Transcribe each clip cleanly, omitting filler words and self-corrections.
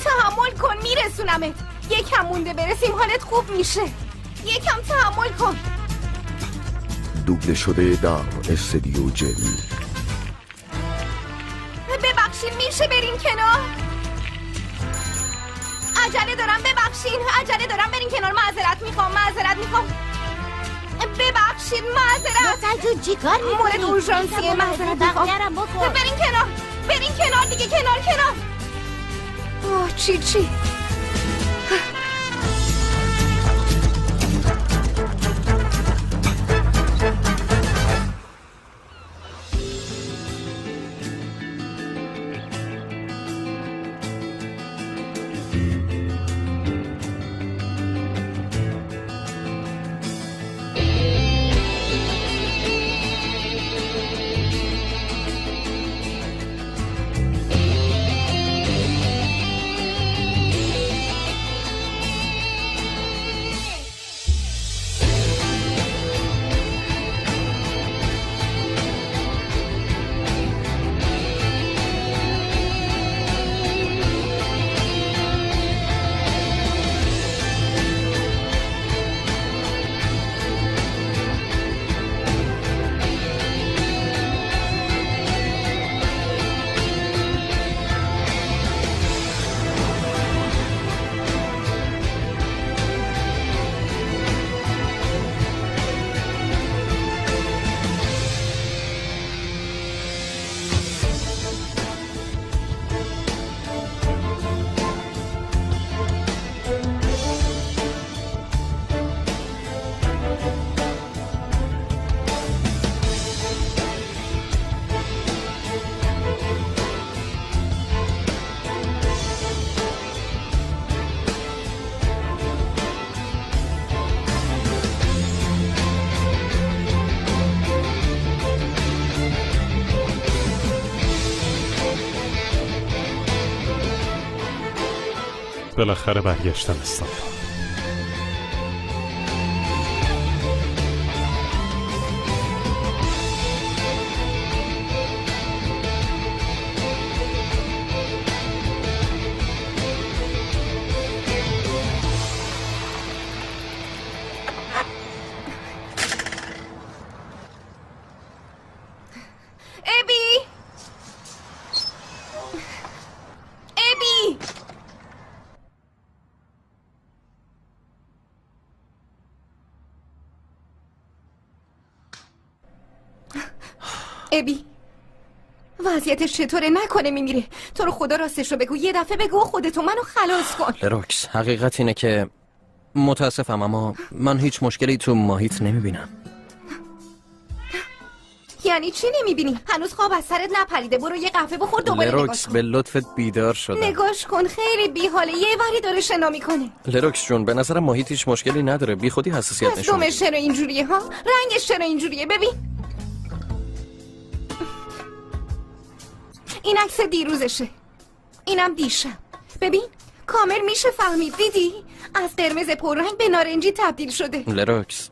تحمل کن میرسونمت. یکم مونده برسیم حالت خوب میشه. یکم تحمل کن. دوبله شده در استودیو جلی. ببخشید میشه برین کنار؟ عجله دارم ببخشید. عجله دارم برین کنار. معذرت میخوام. ببخشید معذرت. نوسل چی کار میکنی؟ مورد اورژانسیه. معذرت میخوام. برین کنار دیگه. کنار. اوه چی بالاخره برگشتم استانبول. ابی وضعیتش چطوره؟ نکنه میمیره. تو رو خدا راستش رو بگو. یه دفعه بگو خودتو منو خلاص کن. لروکس حقیقت اینه که متاسفم اما من هیچ مشکلی تو ماهیت نمیبینم. یعنی چی نمیبینی؟ هنوز خواب از سرت نپریده. برو یه قهوه بخور دوباره لروکس به لطفت بیدار شدم. نگاش کن خیلی بیحاله. یه وری داره شنا میکنه. لروکس جون به نظرم ماهیت هیچ مشکلی نداره. بی خودی حساسیت نشون میده. دمش چرا اینجوریه ها؟ رنگش چرا اینجوریه؟ ببین این عکس دیروزشه. اینم دیشب. ببین کامل میشه فهمید. دیدی؟ از قرمز پررنگ به نارنجی تبدیل شده. لروکس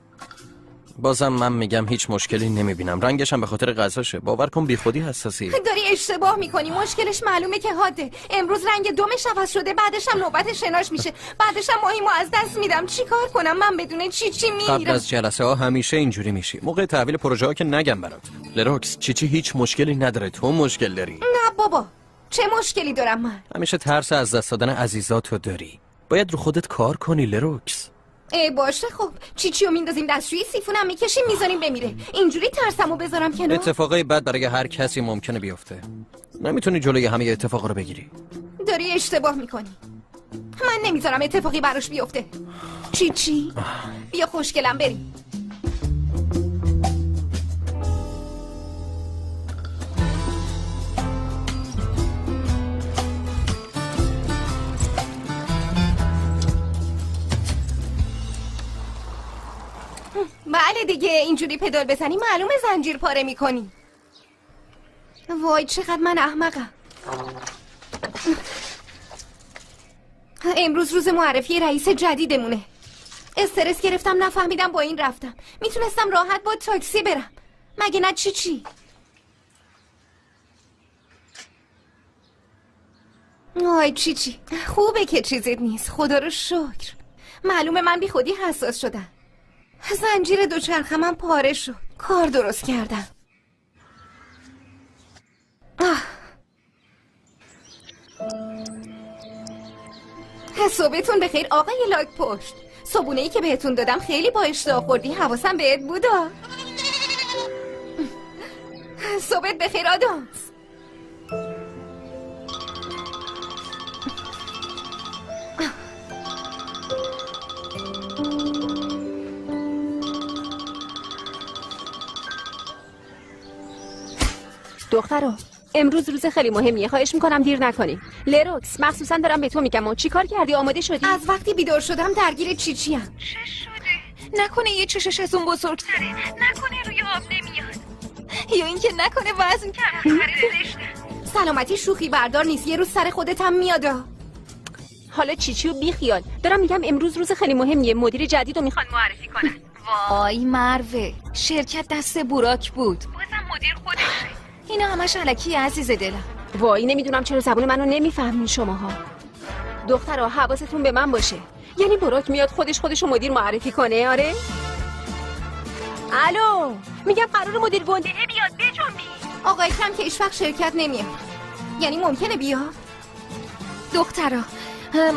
بازم من میگم هیچ مشکلی نمیبینم. رنگش هم به خاطر غذاشه. باور کن بی خودی حساسی. داری اشتباه میکنی. مشکلش معلومه که حاده. امروز رنگ دمش عوض شده. بعدش هم نوبت شناش میشه. بعدش هم ماهیمو از دست میدم. چیکار کنم من بدون چی میمیرم؟ قبل از جلسه ها همیشه اینجوری میشی. موقع تحویل پروژه ها که نگم برات. لروکس چی هیچ مشکلی نداره. تو مشکل داری. نه بابا چه مشکلی دارم من؟ همیشه ترس از دست دادن عزیزاتو داری. باید رو خودت کار کنی لروکس. باشه خب چیچیو میندازیم دستشویی سیفونم میکشیم میذاریم بمیره. اینجوری ترسمو بذارم کنار؟ اتفاقای بد برای هر کسی ممکنه بیفته. نمیتونی جلوی همه اتفاقا رو بگیری. داری اشتباه میکنی. من نمیذارم اتفاقی براش بیفته. چی؟ بیا خوشگلم بریم. بله دیگه اینجوری پدال بزنی معلومه زنجیر پاره میکنی. وای چقدر من احمقم. امروز روز معرفی رئیس جدیدمونه. استرس گرفتم نفهمیدم با این رفتم. میتونستم راحت با تاکسی برم. مگه نه چی؟ آی چی خوبه که چیزی نیست، خدا رو شکر. معلومه من بی خودی حساس شدم. زنجیر دوچرخمم پاره شد. کار درست کردم. صبحتون بخیر آقای لاک پشت. صبونه‌ای که بهتون دادم خیلی با اشتها خوردی، حواسم بهت بودا. صبحت بخیر آدامس. دخترو امروز روز خیلی مهمیه، خواهش میکنم دیر نکنی. لروکس مخصوصا دارم به تو میگم چی کار کردی؟ آماده شدی؟ از وقتی بیدار شدم درگیر چیچیم. چه شده؟ نکنه یه چشش از اون بزرگتره، نکنه روی آب نمیاد، یا اینکه نکنه وزن کم رشته. سلامتی شوخی بردار نیست، یه روز سر خودت هم میادا. حالا چیچیو بی خیال، دارم میگم امروز روز خیلی مهمیه، مدیر جدید رو میخوان معرفی کنن. وای مروه، شرکت دست بوراک بود، بازم مدیر خودشه. اینا همش الکی عزیز دلم. وای نمیدونم چرا زبون منو نمیفهمین شماها. دخترها حواستون به من باشه، یعنی براک میاد خودشو مدیر معرفی کنه؟ آره الو، میگم قرار مدیر گنده بیاد بجنبی. آقای کم که هیچ وقت شرکت نمیاد، یعنی ممکنه بیاد. دخترا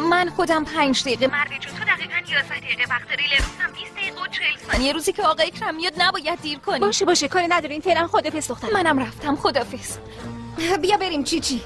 من خودم 5 دقیقه، مروه جون تو دقیقاً 11 دقیقه وقت داری، لروکسم 20 دقیقه و 40 ثانیه. روزی که آقای اکرم میاد نباید دیر کنی. باشه کاری ندارین، فعلا خدافظ دختر. منم رفتم، خدافظ. بیا بریم چی.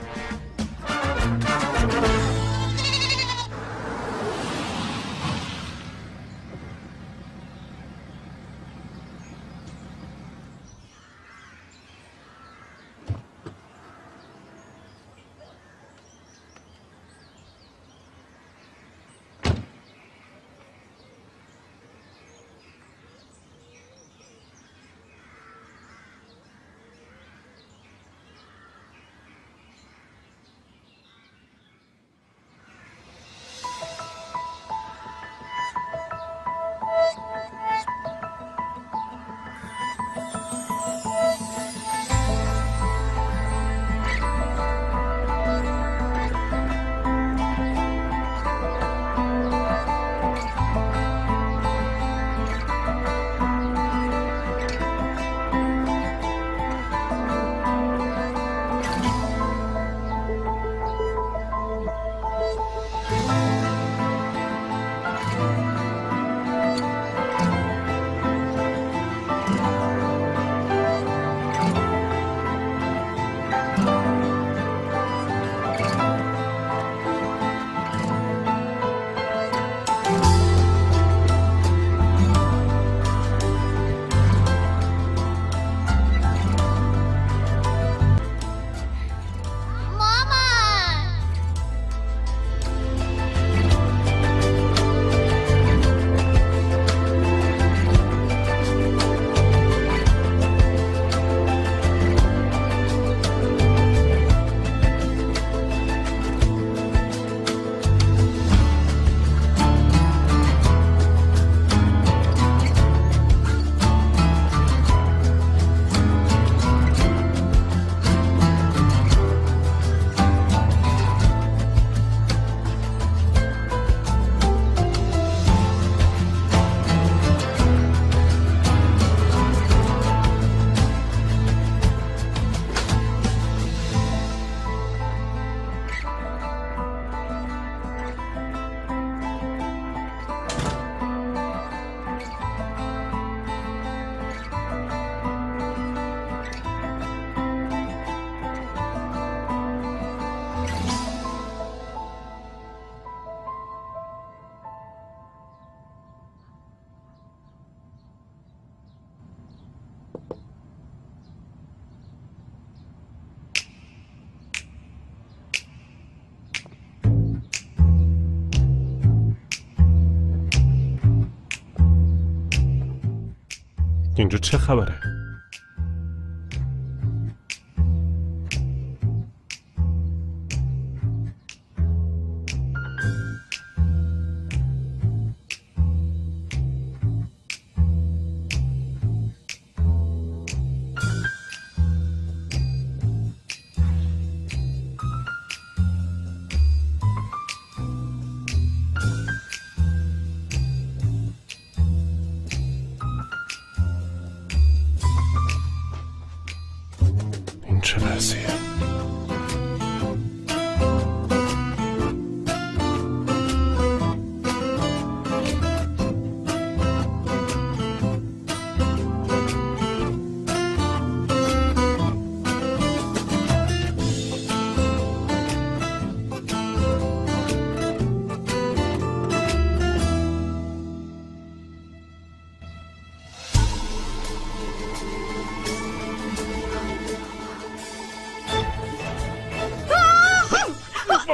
اینجا چه خبره؟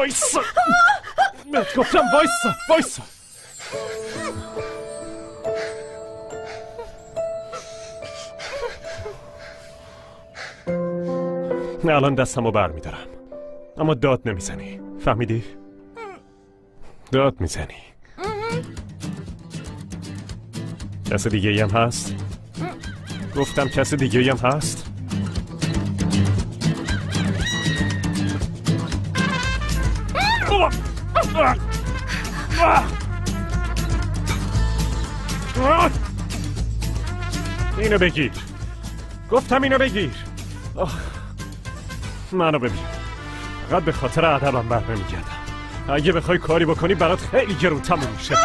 وایسا بهت گفتم وایسا الان دستمو بر میدارم اما داد نمیزنی، فهمیدی؟ داد میزنی. کس دیگه هم هست؟ گفتم کس دیگه هم هست؟ اینو بگیر، گفتم اینو بگیر. منو ببین، فقط به خاطر ادبم بر نمیگردم. اگه بخوای کاری بکنی برات خیلی گرون تموم میشه.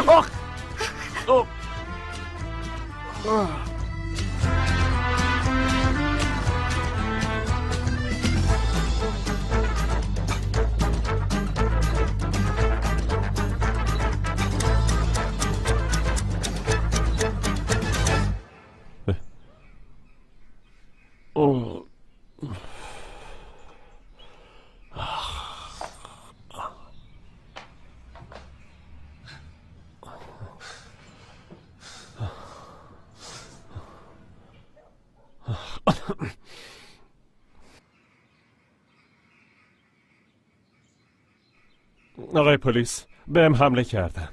آقای پلیس، بهم حمله کردن.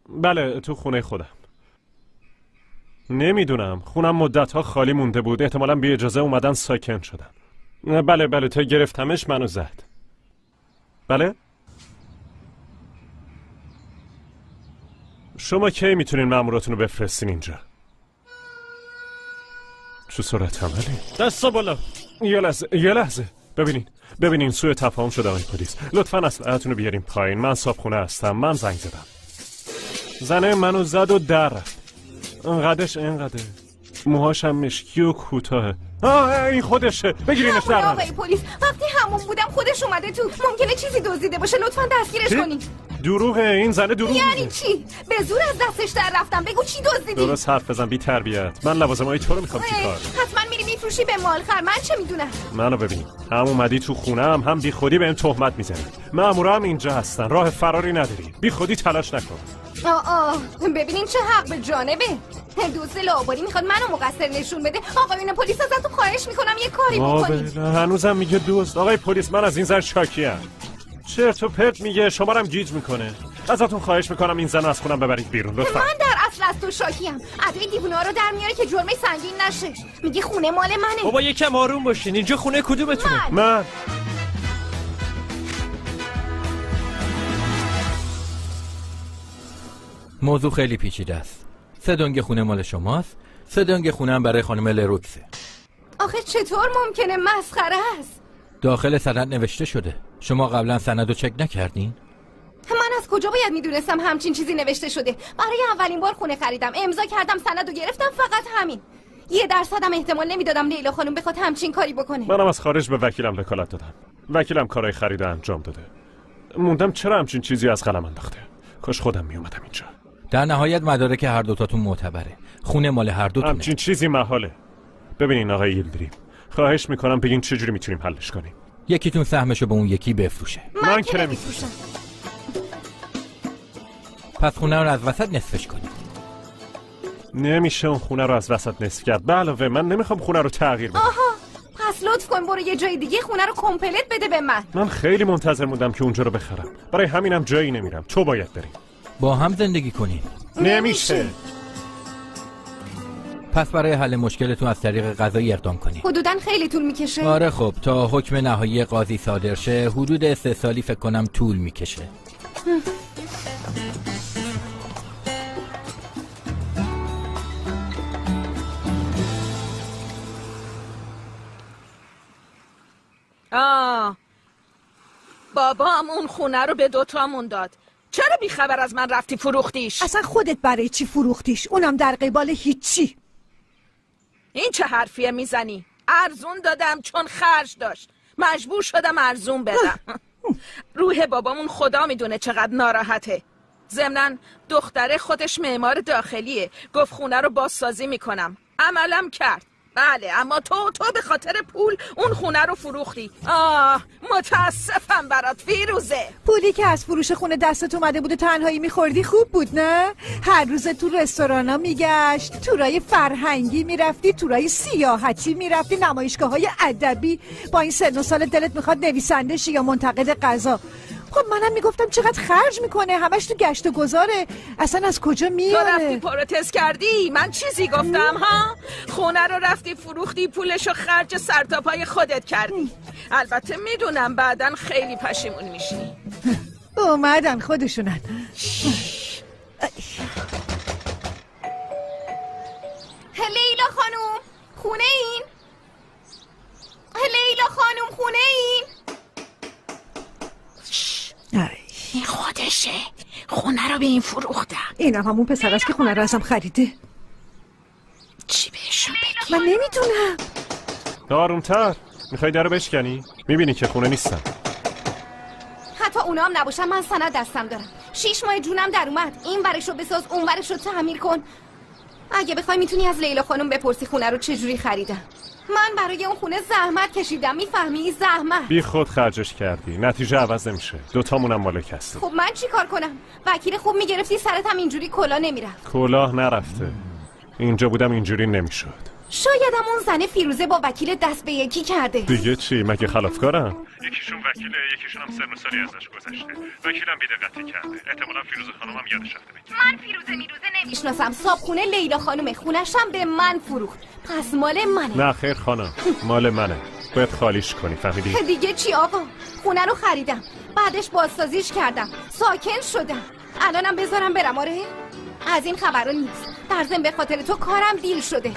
بله، تو خونه خودم. نمیدونم، خونم مدت‌ها خالی مونده بود، احتمالاً بی اجازه اومدن ساکن شدن. بله تا گرفتمش منو زد. بله؟ شما کی میتونین ماموراتونو بفرستین اینجا؟ چه صورت عملی؟ دستا بالا. یه لحظه. ببینین سوء تفاهم شده آقای پلیس. لطفاً اسلحه‌تونو بیارین پایین. من صاحبخونه هستم. من زنگ زدم. زنه منو زد و در رفت. اینقدر. موهاش هم مشکی و کوتاه. این خودشه. بگیرینش در. آقای پلیس، وقتی همون بودم خودش اومده تو. ممکنه چیزی دزدیده باشه. لطفاً دستگیرش کنید. دروغه، این زنه دروغ یعنی میگه. چی؟ به زور از دستش در رفتم. بگو چی دزدیدی؟ درست حرف بزن، بی تربیت. من لوازمای تو رو میخوام چیکار؟ حتما میری میفروشی به مالخر. من چه میدونم؟ منو ببین، هم اومدی تو خونم هم بی خودی بهم تهمت میزنی. مامورا هم اینجا هستن، راه فراری نداری. بی خودی تلاش نکن. ببینین چه حق به جانبه. دوست لاباری میخواد منو مقصر نشون بده. آقایون پلیس ازتون خواهش میکنم یه کاری بکنید. هنوزم میگه دوست. آقای پلیس، من از این زن شاکیم. چرت و پرت میگه، شما رو هم گیج میکنه. ازتون خواهش میکنم این زن از خونم ببرید بیرون لطفا. من در اصل از تو شاکیم. ادای دیوونه ها رو در میاره که جرمش سنگین نشه. میگه خونه مال منه. بابا یکم آروم باشین. اینجا خونه کدومتونه؟ من موضوع خیلی پیچیده است. 3 دنگ خونه مال شماست، 3 دنگ خونه هم برای خانم لروکسه. آخه چطور ممکنه؟ مسخره است. داخل سند نوشته شده. شما قبلا سندو چک نکردین؟ من از کجا باید میدونستم همچین چیزی نوشته شده؟ برای اولین بار خونه خریدم، امضا کردم، سندو گرفتم، فقط همین. 1% احتمال نمیدادم لیلا خانم بخواد همچین کاری بکنه. منم از خارج به وکیلم وکالت دادم. وکیلم کارای خرید انجام داده. موندم چرا همچین چیزی از قلم انداخته. کاش خودم میومدم اینجا. در نهایت مدارک هر دوتاتون معتبره. خونه مال هر دوتونه. همچین چیزی محاله. ببینین آقای یلدری، خواهش میکنم بگین چجوری میتونیم حلش کنیم. یکیتون سهمشو به اون یکی بفروشه. من که نمیفروشم. پس خونه رو از وسط نصفش کنید. نمیشه اون خونه رو از وسط نصف کرد. به علاوه من نمیخوام خونه رو تغییر بدم. پس لطف کن برو یه جای دیگه خونه رو کامپلت بده به من. من خیلی منتظر موندم که اونجا رو بخرم. برای همینم جایی نمیرم. تو باید بری. با هم زندگی کنین. نمیشه. پس برای حل مشکلتون از طریق قضایی اقدام کنین. حدوداً خیلی طول میکشه. آره خب تا حکم نهایی قاضی صادر شه حدود 3 سالی فکر کنم طول میکشه. بابام اون خونه رو به 2 تامون داد. چرا بیخبر از من رفتی فروختیش؟ اصلا خودت برای چی فروختیش؟ اونم در قبال هیچی. این چه حرفیه میزنی؟ ارزون دادم چون خرج داشت. مجبور شدم ارزون بدم. روح بابامون خدا میدونه چقدر ناراحته. ضمناً دختره خودش معمار داخلیه. گفت خونه رو بازسازی میکنم. عملم کرد. بله اما تو به خاطر پول اون خونه رو فروختی. متاسفم برات فیروزه. پولی که از فروش خونه دستت اومده بود و تنهایی میخوردی خوب بود نه؟ هر روز تو رستورانا میگشت، تورای فرهنگی میرفتی، تورای سیاحتی میرفتی، نمایشگاه‌های ادبی. با این سن و سال دلت میخواد نویسنده شی یا منتقد غذا. خب منم میگفتم چقدر خرج میکنه، همش تو گشت و گذاره، اصلا از کجا میاره؟ تو رفتی پروتست کردی؟ من چیزی گفتم ها؟ خونه رو رفتی فروختی، پولشو خرج سرتاپای خودت کردی. البته میدونم بعدن خیلی پشیمون میشی. اومدن خودشونن. لیلا خانوم خونه این؟ لیلا خانوم خونه این؟ این خودشه، خونه رو به این فروختم. اینم همون پسر است که خونه رو ازم خریده. چی بهشون بگی؟ من نمیدونم. آرومتر، میخوای درو بشکنی؟ میبینی که خونه نیستم. حتی اونا هم نباشن من سند دستم دارم. 6 ماه جونم در اومد. این ورشو بساز اون ورشو تعمیر کن. اگه بخوای میتونی از لیلا خانم بپرسی خونه رو چجوری خریدن. من برای اون خونه زحمت کشیدم، میفهمی؟ زحمت. بی خود خرجش کردی، نتیجه عوض نمیشه. دوتامونم مالک هستیم. خب من چی کار کنم؟ وکیل خوب میگرفتی سرت هم اینجوری کلا نمیرفت. کلاه نرفته. اینجا بودم اینجوری نمیشد. شایدم اون زن فیروزه با وکیل دست به یکی کرده. دیگه چی؟ مگه خلافکارم؟ یکیشون وکیله، یکیشون هم سن و سالی ازش گذشته. وکیلم بی‌دقتی کرده. احتمالاً فیروزه خانمم یادش رفته بگه. من فیروزه میروزه نمیشناسم. صابخونه لیلا خانم، خونه‌شم به من فروخت. پس مال منه. نه خیر خانم، مال منه. باید خالیش کنی، فهمیدی؟ دیگه چی آقا؟ خونه رو خریدم. بعدش بازسازیش کردم. ساکن شدم. الانم بذارم برم آره؟ از این خبرا نیست. در ضمن به خاطر تو کارم دیل شده.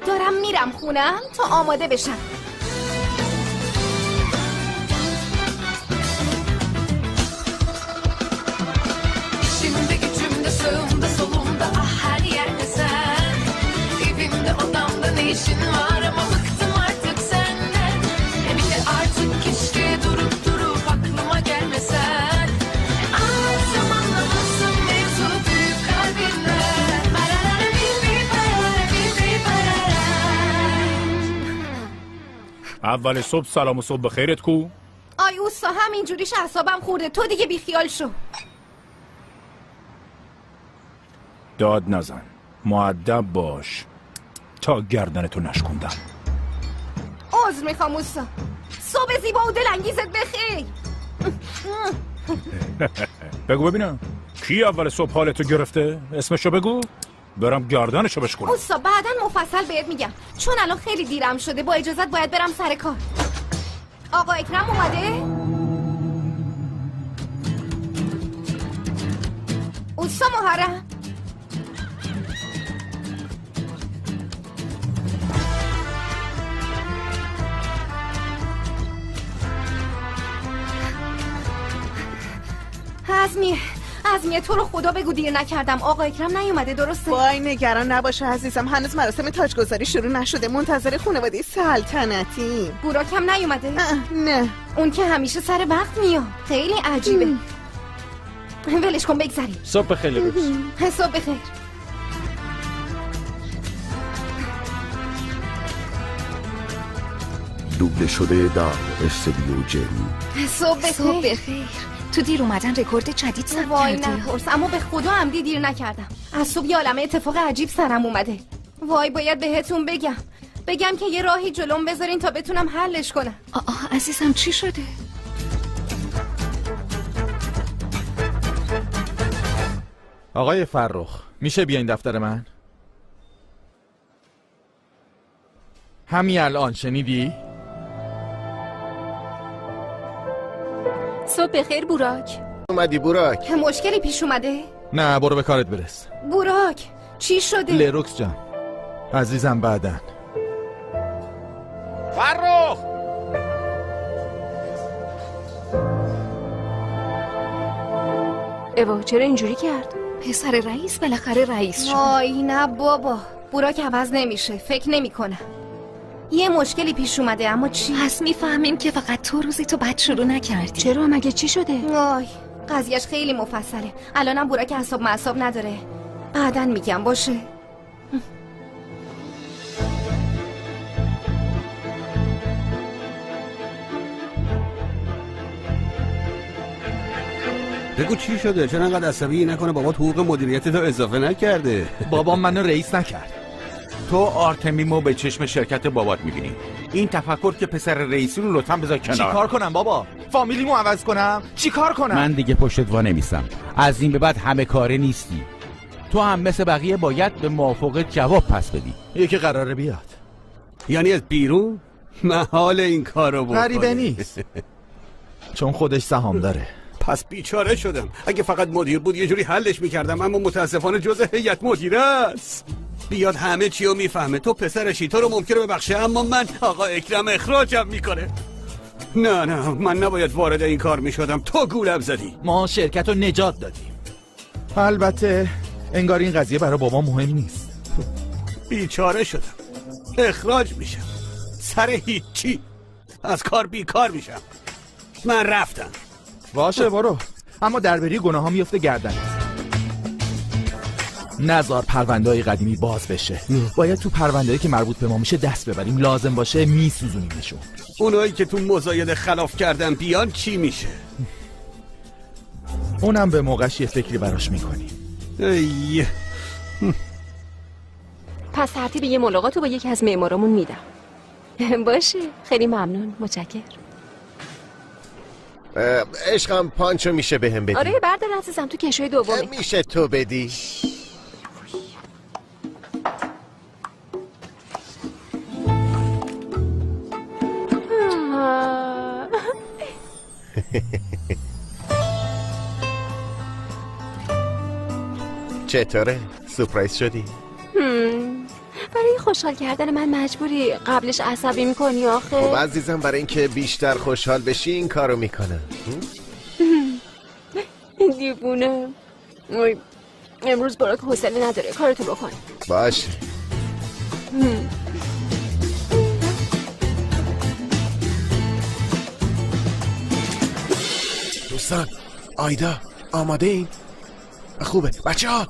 دارم میرم خونم تا آماده بشم. Şimdi gücümde sağımda solumda her yerde sen. Evimde odamda ne işin var ama bıktım artık senden. Evimde artık keşke durup aklıma gelmesen. Anlatsam anlamazsın mevzu büyük kalbinle. Parara bir parara. اول صبح سلام و صبح بخیرت کو؟ آی اوستا همینجوریش اعصابم خورده. تو دیگه بیخیال شو. داد نزن، مؤدب باش تا گردنتو نشکندم. عذر میخوام اوستا. صبح زیبا و دلانگیزت بخیر. بگو ببینم کی اول صبح حالتو گرفته؟ اسمشو بگو برم گردنشو بشکنم. اوستا بعداً مفصل بهت میگم، چون الان خیلی دیرم شده. با اجازت باید برم سر کار. آقا اکرم اومده؟ اوستا محرم. عزمیه تو رو خدا بگو دیر نکردم. آقا اکرم نیومده درسته؟ وای نگران نباشه عزیزم، هنوز مراسم تاجگذاری شروع نشده. منتظر خانواده سلطنتی. بوراکم نیومده؟ نه اون که همیشه سر وقت میاد. خیلی عجیبه. ولش کن بگذاریم. صبح بخیر لبوس. صبح بخیر. دوبله شده در استودیو جل. صبح بخیر. تو دیر اومدن رکورد جدید ثبت وای کردی. نپرس، اما به خدا عمدی دیر نکردم. از صبح یه عالمه اتفاق عجیب سرم اومده. وای باید بهتون بگم که یه راهی جلوم بذارین تا بتونم حلش کنم. عزیزم چی شده؟ آقای فرخ میشه بیاین دفتر من؟ همین الان شنیدی؟ صبح بخیر بوراک. اومدی بوراک؟ مشکلی پیش اومده؟ نه برو به کارت برس. بوراک چی شده؟ لروکس جان عزیزم بعدن. فرخ ایوا چرا اینجوری کرد؟ پسر رئیس بالاخره رئیس شد. وای نه بابا، بوراک عوض نمیشه. فکر نمی‌کنم. یه مشکلی پیش اومده اما چی؟ پس میفهمیم که فقط تو روزی تو بد شروع نکردی. چرا مگه چی شده؟ وای قضیهش خیلی مفصله. الانم بوراک اعصاب معصاب نداره. بعدن میگم باشه. بگو چی شده؟ چرا انقدر عصبی؟ نکنه بابا حقوق مدیریت تو اضافه نکرده؟ بابا منو رئیس نکرد. تو آرتمیمو به چشم شرکت بابات میبینی. این تفکر که پسر رئیسی رو لطفا بذار کنار. چی کار کنم بابا؟ فامیلیمو عوض کنم؟ چی کار کنم؟ من دیگه پشتت وا نمیستم. از این به بعد همه کاره نیستی. تو هم مثل بقیه باید به موافقت جواب پس بدی. یکی قراره بیاد. یعنی از بیرون محال این کارو بکنه. غریبه نیست. چون خودش سهام داره. پس بیچاره شدم. اگه فقط مدیر بود یه جوری حلش میکردم، اما متاسفانه جزء هیئت مدیره است. بیاد همه چی رو میفهمه. تو پسرشی، تو رو ممکنه ببخشه، اما من آقا اکرم اخراجم میکنه. نه من نباید وارد این کار میشدم. تو گولم زدی. ما شرکت رو نجات دادیم. البته انگار این قضیه برای بابا مهم نیست. بیچاره شدم. اخراج میشم سر هیچی. از کار بیکار میشم. من رفتم. باشه برو، اما دربری گناه ها میفته گردنت. نزار پرونده های قدیمی باز بشه. باید تو پرونده هایی که مربوط به ما میشه دست ببریم. لازم باشه میسوزونیمشون. اونایی که تو مزایده خلاف کردن بیان چی میشه؟ اونم به موقعش یه فکری براش میکنیم. پس ترتیب یه ملاقاتو با یکی از معمارامون میدم. باشه، خیلی ممنون، متشکرم. عشقم پانچو میشه بهم بدی؟ آره بردار عزیزم، تو کشوی دومه. میشه تو بدی؟ چطوره؟ سورپرایز شدی؟ برای خوشحال کردن من مجبوری قبلش عصبی میکنی آخه. خب عزیزم، برای اینکه بیشتر خوشحال بشی این کارو میکنم. دیوونه. امروز براک حوصله نداره، کارتو بکن. باشه. دوستان، آیدا آماده این؟ خوبه بچه ها.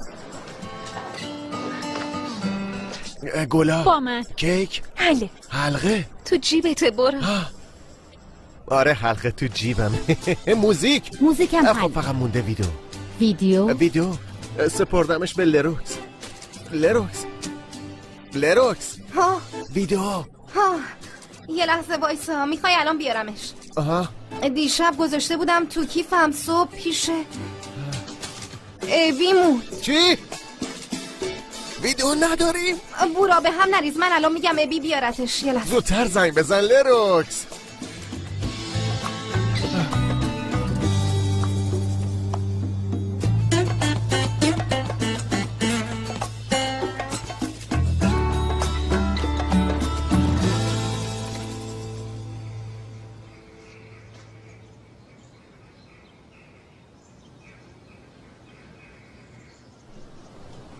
گلا با من کیک حلقه تو جیبته. برو. آره حلقه تو جیبم. موزیکم حل. فقط مونده ویدیو سپردمش به لروکس. ها ویدیو. یه لحظه وایسا، میخوای الان بیارمش. دیشب گذاشته بودم تو کیفم، صبح پیش اویمون. چی؟ ویدیو نداریم؟ بورا به هم نریز، من الان میگم ابی بیارتش. یه لحظه زودتر زنگ بزن لروکس.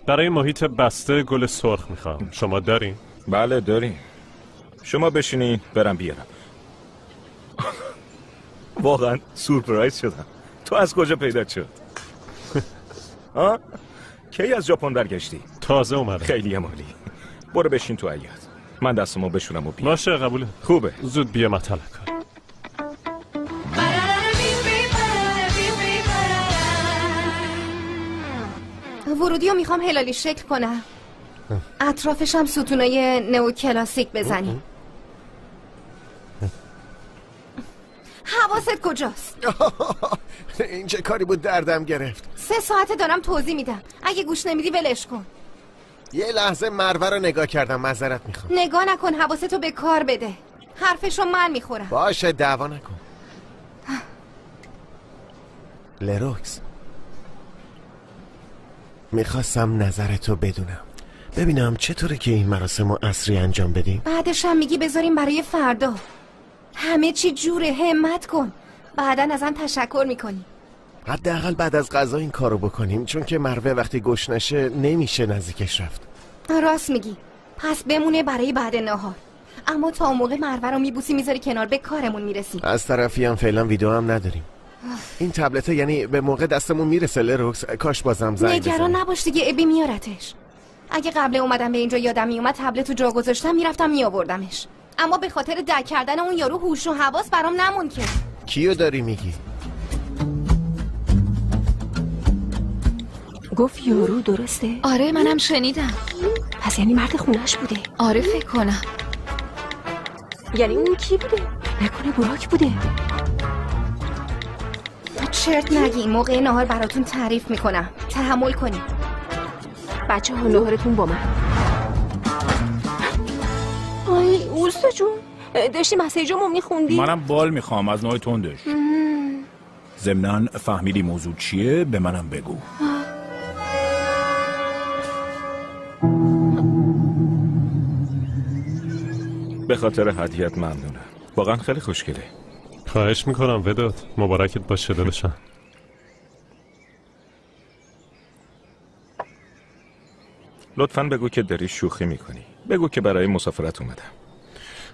برای محیط بسته گل سرخ میخوام. شما دارین؟ بله داریم. شما بشینین برم بیارم. واقعا سورپرایز شدم. تو از کجا پیدا شد؟ کی از ژاپن برگشتی؟ تازه اومدم. خیلی عالی. برو بشین تو حیاط. من دستمو بشورم و بیام. باشه قبوله. خوبه. زود بیا مطلع کن. ورودی رو میخوام هلالی شکل کنم. اطرافش هم ستونای نو کلاسیک بزنیم. حواست کجاست؟ این چه کاری بود دردم گرفت. 3 ساعته دارم توضیح میدم، اگه گوش نمیدی ولش کن. یه لحظه مروه رو نگاه کردم، معذرت میخوام. نگاه نکن، حواستو به کار بده. حرفشو من میخورم. باشه دعوا نکن. لروکس، میخواستم نظرتو بدونم، ببینم چطوره که این مراسم رو عصری انجام بدیم. بعدش هم میگی بذاریم برای فردا. همه چی جوره، همت کن. بعدن ازم تشکر میکنی. حداقل بعد از غذا این کارو بکنیم، چون که مروه وقتی گوش نشه نمیشه نزدیکش رفت. راست میگی، پس بمونه برای بعد نهار. اما تا اون موقع مروه رو میبوسی میذاری کنار، به کارمون میرسیم. از طرفی هم فعلا ویدیو هم نداریم. این تبلته یعنی به موقع دستمون میرسه لروکس. کاش بازم زنگ بزنم. نگران نباش دیگه، ابی میارتش. اگه قبل اومدم به اینجا یادم میومد تبلتو جا گذاشتم میرفتم میآوردمش. اما به خاطر دک کردن اون یارو هوش و حواس برام نمون که. کیو داری میگی؟ گفت یورو، درسته؟ آره منم شنیدم. پس یعنی مرد خونش بوده؟ آره فکر کنم. یعنی اون کی بوده؟ نکنه براک بوده؟ چرت نگی، موقع نهار براتون تعریف میکنم، تحمل کنی. بچه ها نهارتون با من. آی اوستا جون، داشتی مسیجامو میخوندی؟ منم بال میخوام از نوع تندش. ضمناً فهمیدی موضوع چیه؟ به منم بگو. به خاطر هدیه‌ات ممنونم. واقعا خیلی خوشگله. خواهش میکنم وداد، مبارکت باشه داداشم. لطفاً بگو که داری شوخی میکنی. بگو که برای مسافرت اومدم.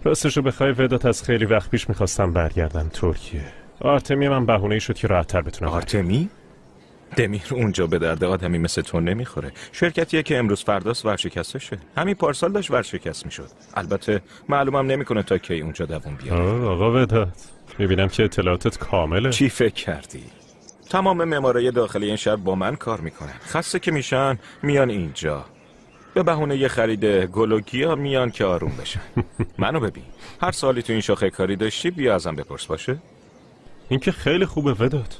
راستشو بخوای وداد، از خیلی وقت پیش میخواستم برگردم ترکیه. آرتمی من بهونه‌ای شد که راحت‌تر بتونم. آرتمی؟ دمیر اونجا به درد آدمی مثل تو نمیخوره. شرکتیه که امروز فرداست ورشکسته شه. همین پارسال داشت ورشکست میشد. البته معلومم نمیکنه تا کی اونجا دووم بیاره. آقا وداد، میبینم که اطلاعاتت کامله. چی فکر کردی؟ تمام معمارای داخلی این شهر با من کار میکنن. خسته که میشن میان اینجا. به بهونه یه خرید گل و گیاه میان که آروم بشن. منو ببین، هر سالی تو این شاخه کاری داشتی بیا ازم بپرس باشه. این که خیلی خوبه وداد.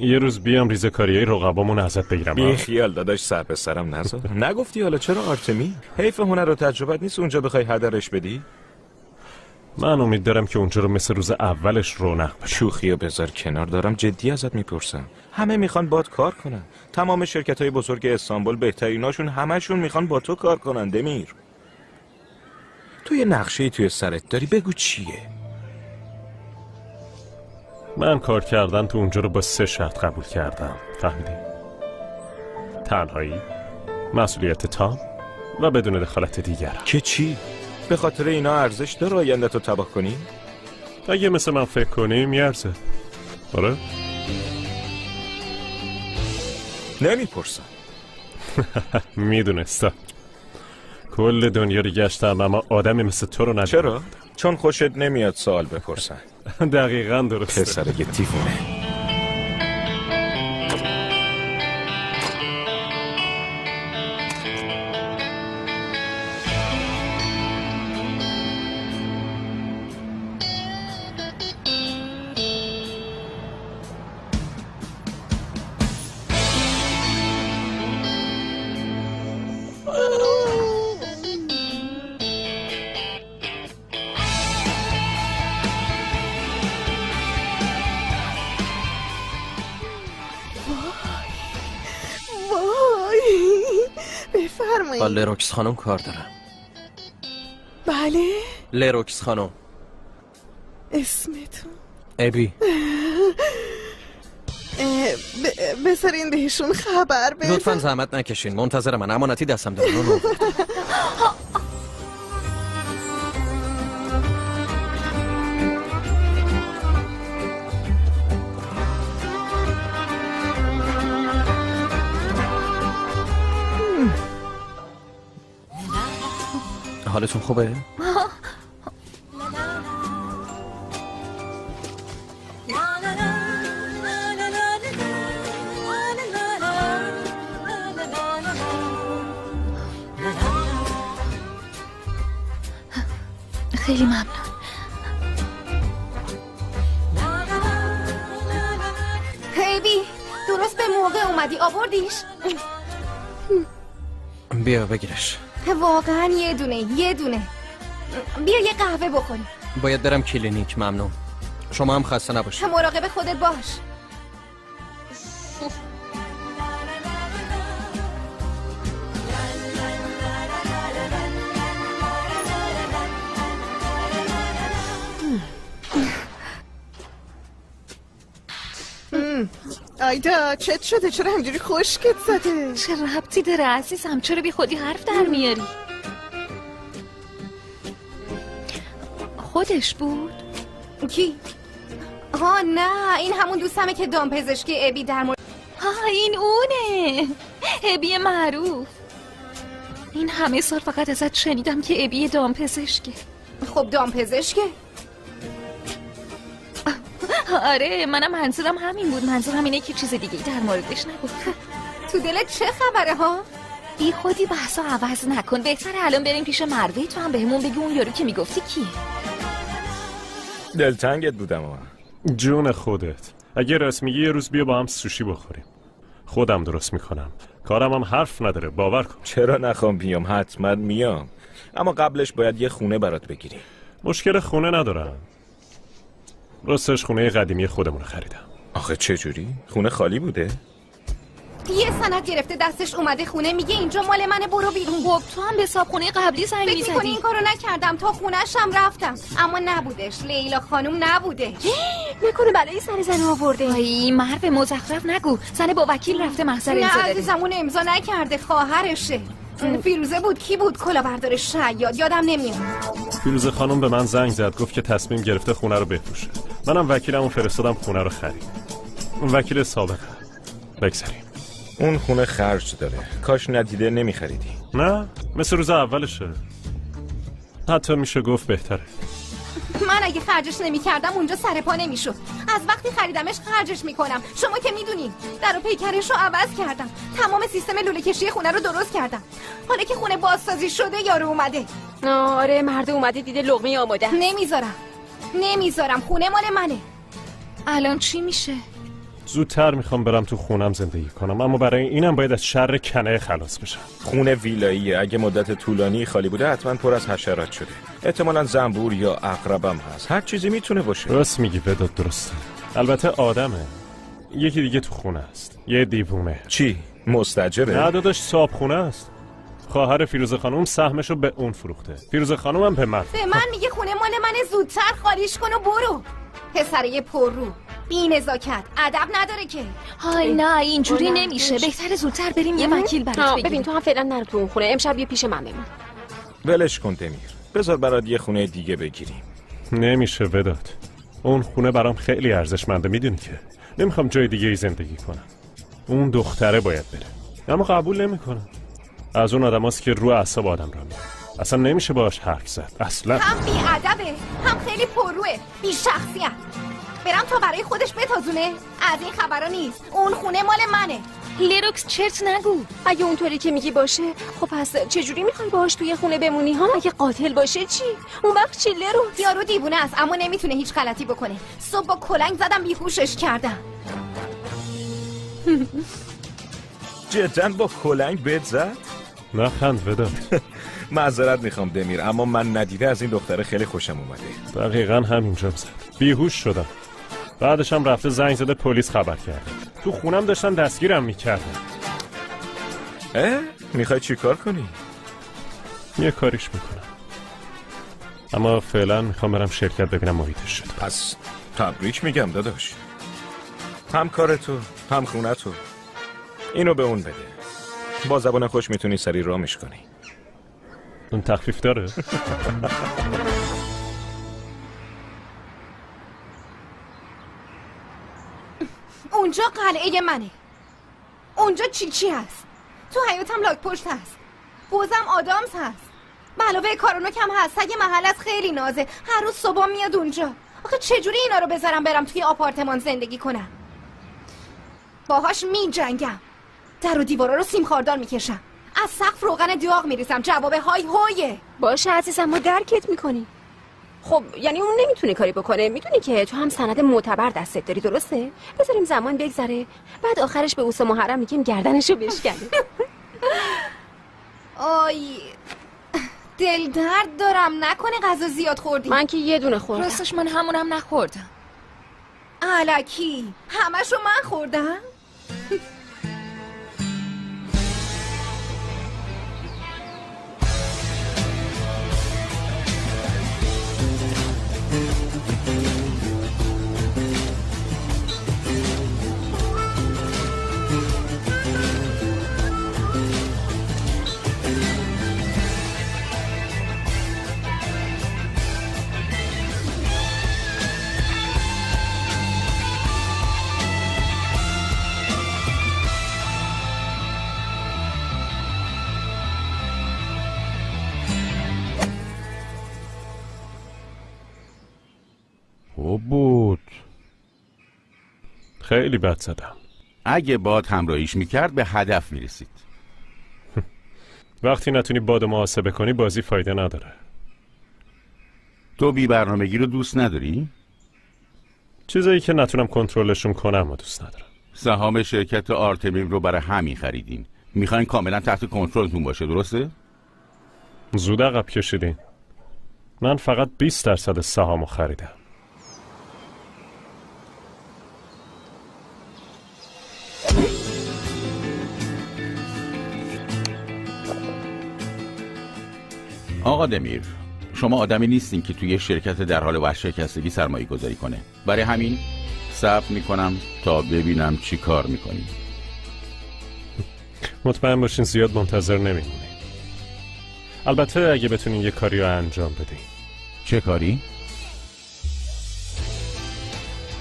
یه روز بیام ریزه‌کاریای رقبامون ازت بگیرم. بی خیال داداش، سر به سرم نذار. نگفتی حالا چرا آرتمی؟ حیف هنر و تجربت نیست اونجا بخوای هدرش بدی؟ من امید دارم که اونجا رو مثل روز اولش رونق بده. شوخی و بذار کنار، دارم جدی ازت میپرسم. همه میخوان باد کار کنن. تمام شرکت‌های بزرگ استانبول بهتریناشون همشون میخوان با تو کار کنن. دمیر، تو یه نقشه‌ای توی سرت داری، بگو چیه؟ من کار کردن تو اونجا رو با 3 شرط قبول کردم. فهمیدی؟ تنهایی، مسئولیت تام و بدون دخالت دیگران. که چی؟ به خاطر اینا ارزش داره آیندت رو تباه کنی؟ اگه مثل من فکر کنی میارزه. آره؟ نمیپرسم. میدونستم. کل دنیا رو گشتم اما آدمی مثل تو رو ندیدم. چرا؟ چون خوشت نمیاد سوال بپرسن. دقیقاً درسته. پسر یه تیفونه. بفرمایید. با لروکس خانم کار دارم. بله؟ لروکس خانم. اسمتون؟ ابی. بذارین بهشون خبر بدم. لطفاً زحمت نکشین، منتظر من. امانتی دستم دارن. حالتون خوبه؟ خیلی ممنون. هیبی، درست به موقع اومدی. آوردیش؟ بیا بگیرش. واقعا یه دونه. بیا یه قهوه بخوری. باید برم کلینیک. ممنون. شما هم خسته نباشید. مراقب خودت باش. آیدا چت شده؟ چرا همجوری خشکت زده؟ چه ربطی داره عزیزم؟ چرا بی خودی حرف در میاری؟ خودش بود؟ کی؟ ها نه، این همون دوستمه که دامپزشکی ابی در مورد. ها این اونه، ابی معروف. این همه سال فقط ازت شنیدم که ابی دامپزشکه. خب دامپزشکه؟ آره منم منظورم همین بود. منظورم اینه که چیز دیگه در موردش نگفت. تو دلت چه خبره ها؟ بی خودی بحثا عوض نکن. بهتره الان بریم پیش مروه، تو هم بهمون بگی اون یارو که میگفتی کیه. دلتنگت بودم جون خودت. اگه راست میگی یه روز بیا با هم سوشی بخوریم. خودم درست میکنم. کارم هم حرف نداره، باور کن. چرا نخوام بیام؟ حتما میام، اما قبلش باید یه خونه برات بگیری. مشکل خونه ندارم. راستش خونه قدیمی خودمون خریدم. آخه چه جوری؟ خونه خالی بوده؟ یه سند گرفته دستش اومده خونه میگه اینجا مال منه، برو بیرون. خب تو هم به صابخونه قبلی زنگ فکر می‌زدی. می‌کنی این کارو نکردم؟ تا خونه‌ش هم رفتم اما نبودش. لیلا خانم نبوده. نکنه بلایی سر زن آورده. ای مرو مزخرف نگو. زن با وکیل رفته محضر امضا نه داده. عزیزم اون امضا نکرده، خواهرشه. فیروزه بود. کی بود؟ کلاهبردار شیاد، یادم نمیاد. فیروزه خانم به من زنگ زد، گفت که تصمیم گرفته خونه رو بفروشه. منم وکیلمو فرستادم خونه رو خرید. اون وکیل سابقه. بگذاریم. اون خونه خرج داره، کاش ندیده نمیخریدی. نه مثل روز اولشه، حتی میشه گفت بهتره. من اگه خرجش نمی‌کردم اونجا سر پا نمی‌شد. از وقتی خریدمش خرجش میکنم. شما که میدونین در و پیکرش رو عوض کردم، تمام سیستم لوله کشی خونه رو درست کردم. حالا که خونه بازسازی شده یارو اومده. آره مرد اومده دیده لقمه آماده. نمیذارم، خونه مال منه. الان چی میشه؟ زودتر میخوام برم تو خونم زندگی کنم، اما برای اینم باید از شر کنه خلاص بشم. خونه ویلاییه، اگه مدت طولانی خالی بوده حتما پر از حشرات شده. احتمالاً زنبور یا عقربم هست، هر چیزی میتونه باشه. راست میگی بداد، درسته. البته آدمه. یکی دیگه تو خونه است، یه دیوونه. چی؟ مستاجره؟ نه داداش، صابخونه است. خواهر فیروزه خانم سهمشو به اون فروخته، فیروزه خانم هم به من. به من میگه خونه مال منه، زودتر خالیش کن و برو. پسره پررو، بی نزاکت، ادب نداره که. های نه اینجوری نمیشه، بهتره زودتر بریم یه وکیل برات بگیریم. ببین تو هم فعلا نرو تو اون خونه، امشب یه پیش من بمون. ولش کن دمیر، بذار برات یه خونه دیگه بگیریم. نمیشه وداد، اون خونه برام خیلی ارزشمنده، میدونی که نمیخوام جای دیگه ای زندگی کنم. اون دختره باید بره، اما قبول نمیکنم. از اون آدماست که رو اعصاب آدم را میاره. اصلا نمیشه باهاش حرف زد اصلا. هم بی ادبه، هم خیلی پرروه، بی شخصیت. برم تا برای خودش بتازونه؟ از این خبرا نیست. اون خونه مال منه. لیروکس چرت نگو. اگه اونطوری که میگی باشه، خب پس چجوری میخوای باهاش توی خونه بمونی ها؟ اگه قاتل باشه چی؟ اون وقت چی لیروکس؟ یارو دیوونه است اما نمیتونه هیچ غلطی بکنه. صبح با کلنگ زدم بیهوشش کردم. جدن با کلنگ بهت زد؟ نخند وداد. معذرت میخوام دمیر، اما من ندیده از این دختره خیلی خوشم اومده. دقیقاً همینجا زد. بیهوش شدم. بعدش هم رفته زنگ زده پلیس خبر کرده. تو خونم داشتن دستگیرم میکردن. میخوای چی کار کنی؟ یه کاریش میکنم، اما فعلا میخوام برم شرکت ببینم محیطش شد. پس تبریک میگم داداش، هم کار تو هم خونه تو. اینو به اون بده، با زبان خوش میتونی سری رامش کنی. اون تخفیف داره؟ اونجا قلعه منه. اونجا چی هست. تو حیاتم لاک پشت هست. بازم آدامز هست. علاوه کارونوک هم هست. سگ محلت خیلی نازه، هر روز صبح میاد اونجا. آخه چجوری اینا رو بذارم برم توی آپارتمان زندگی کنم؟ باهاش می جنگم، در و دیوارا رو سیم خاردار میکشم، از سقف روغن داغ میریزم، جواب های هویه. باشه عزیزم، ما درکت میکنی. خب یعنی اون نمیتونه کاری بکنه. میدونی که تو هم سند معتبر دستت داری، درسته؟ بذاریم زمان بگذره، بعد آخرش به اوس محرم میگیم گردنشو بشکنه. آی دل درد دارم، نکنه غذا زیاد خوردی؟ من که یه دونه خوردم. راستش من همونم نخوردم. الکی همشو من خوردم؟ بود خیلی بد زدم. اگه باد همراهیش میکرد به هدف میرسید. وقتی نتونی باد محاسبه کنی بازی فایده نداره. تو بی برنامگی رو دوست نداری؟ چیزایی که نتونم کنترلشون کنم و دوست ندارم. سهام شرکت آرتمیم رو برای همین خریدین. میخواین کاملا تحت کنترلتون باشه، درسته؟ زود عقب کشیدین. من فقط 20% سهامو خریدم. آقا دمیر، شما آدمی نیستین که توی شرکت در حال ورشکستگی سرمایه گذاری کنه. برای همین صبر میکنم تا ببینم چی کار میکنی. مطمئن باشین زیاد منتظر نمیمونی. البته اگه بتونین یه کاری رو انجام بدین. چه کاری؟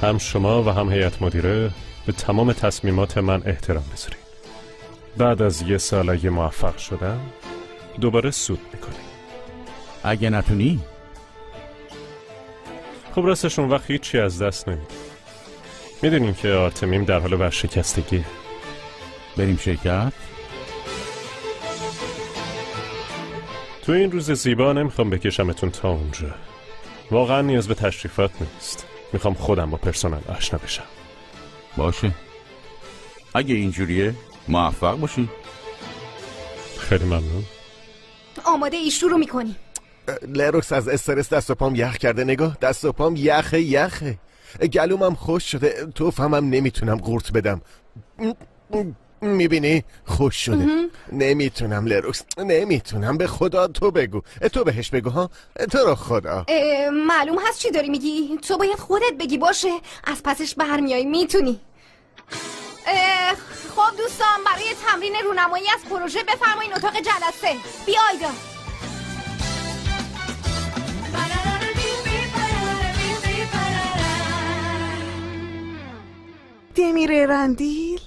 هم شما و هم هیئت مدیره به تمام تصمیمات من احترام بذارین. بعد از یه سال اگه موفق شدم دوباره سود میکنین. اگه نتونی؟ خب راستش اون وقت هیچی از دست نمیدیم. میدونین که آرتمیم در حال ورشکستگیه. بریم شرکت؟ تو این روز زیبا نمیخوام بکشمتون تا اونجا. واقعا نیاز به تشریفات نیست. میخوام خودم با پرسنل آشنا بشم. باشه. اگه اینجوریه موفق باشی. خیلی ممنون. آماده ایش رو میکنی؟ لروکس از استرس دست و پام یخ کرده. نگاه، دست و پام یخه. گلومم خوش شده. توفمم نمیتونم قورت بدم. میبینی؟ خوش شده. نمیتونم لروکس، نمیتونم. به خدا تو بگو. تو بهش بگو ها. تو رو خدا. معلوم هست چی داری میگی؟ تو باید خودت بگی. باشه از پسش برمیایی. میتونی. خب دوستان، برای تمرین رونمایی از پروژه بفرمایین اتاق جلسه. بیایید. دمیر اراندیل؟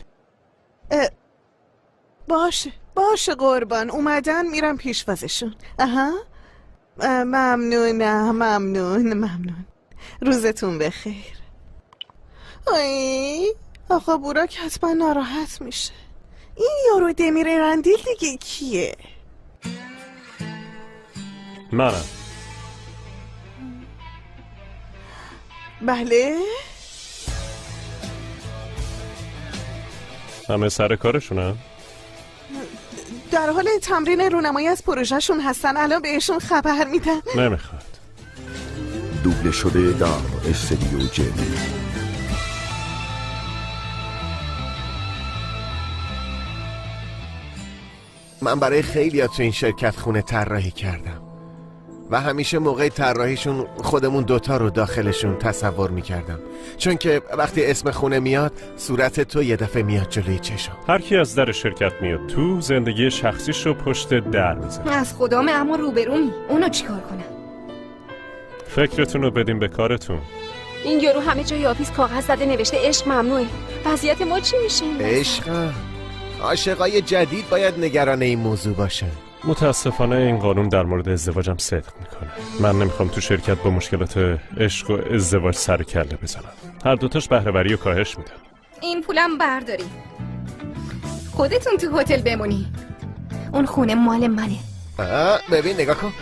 باشه قربان، اومدن میرم پیشوازشون. ممنون. روزتون بخیر. آقا بوراک حتما ناراحت میشه. این یارو دمیر اراندیل دیگه کیه؟ منم. بله؟ همه سر کارشونم؟ در حال تمرین رونمایی از پروژهشون هستن. الان بهشون خبر میدن. نمیخواد. دوبله شده در استودیو جلی. من برای خیلی تو این شرکت خونه طراحی کردم و همیشه موقع طراحیشون خودمون دوتا رو داخلشون تصور میکردم، چون که وقتی اسم خونه میاد صورت تو یه دفعه میاد جلوی چشم. هر کی از در شرکت میاد تو زندگی شخصیش رو پشت در میذاره. از خدامه، اما روبرومی. اونو چیکار کنم؟ فکرتون رو بدیم به کارتون. این یارو همه جای آفیس کاغذ زده نوشته عشق ممنوعه. وضعیت ما چی میشه؟ عشق؟ عاشقای جدید باید نگران این موضوع باشه. متاسفانه این قانون در مورد ازدواجم صدق میکنه. من نمیخوام تو شرکت با مشکلات عشق و ازدواج سر کله بزنم. هر دوتاش بهره‌وری و کاهش میدن. این پولم برداری، خودتون تو هتل بمونی. اون خونه مال منه. ببین نگاه کن،